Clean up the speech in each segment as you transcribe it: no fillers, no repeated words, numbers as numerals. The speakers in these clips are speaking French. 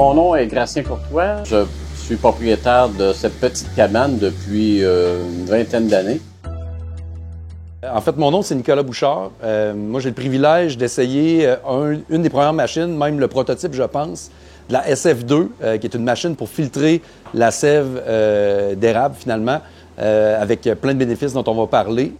Mon nom est Gracien Courtois. Je suis propriétaire de cette petite cabane depuis une vingtaine d'années. En fait, mon nom, c'est Nicolas Bouchard. Moi, j'ai le privilège d'essayer une des premières machines, même le prototype, je pense, de la SF2, qui est une machine pour filtrer la sève d'érable, finalement, avec plein de bénéfices dont on va parler.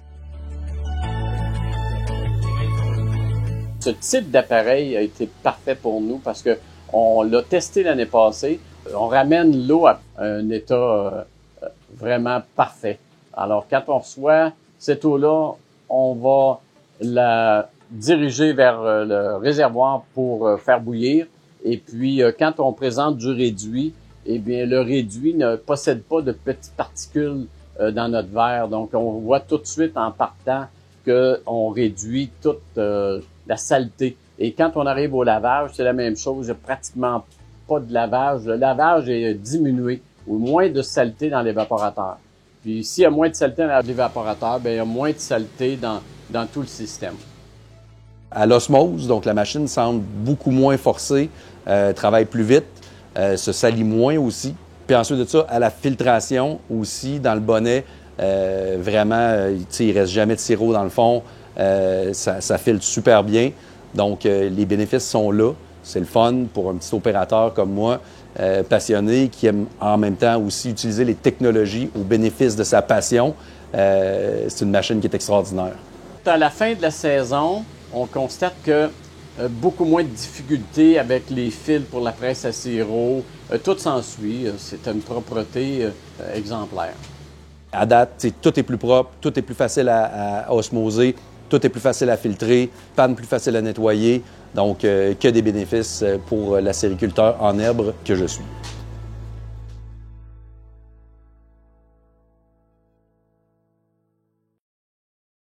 Ce type d'appareil a été parfait pour nous parce que on l'a testé l'année passée. On ramène l'eau à un état vraiment parfait. Alors, quand on reçoit cette eau-là, on va la diriger vers le réservoir pour faire bouillir. Et puis, quand on présente du réduit, eh bien, le réduit ne possède pas de petites particules dans notre verre. Donc, on voit tout de suite en partant qu'on réduit toute la saleté. Et quand on arrive au lavage, c'est la même chose. Il n'y a pratiquement pas de lavage. Le lavage est diminué ou moins de saleté dans l'évaporateur. Puis s'il y a moins de saleté dans l'évaporateur, bien, il y a moins de saleté dans tout le système. À l'osmose, donc la machine semble beaucoup moins forcée, travaille plus vite, se salit moins aussi. Puis ensuite de ça, à la filtration aussi, dans le bonnet, vraiment, il reste jamais de sirop dans le fond. Ça filtre super bien. Donc, les bénéfices sont là. C'est le fun pour un petit opérateur comme moi, passionné, qui aime en même temps aussi utiliser les technologies au bénéfice de sa passion. C'est une machine qui est extraordinaire. À la fin de la saison, on constate que beaucoup moins de difficultés avec les fils pour la presse à sirop. Tout s'ensuit. C'est une propreté exemplaire. À date, tout est plus propre, tout est plus facile à osmoser, tout est plus facile à filtrer, panne plus facile à nettoyer. Donc, que des bénéfices pour la sériculteur en herbe que je suis.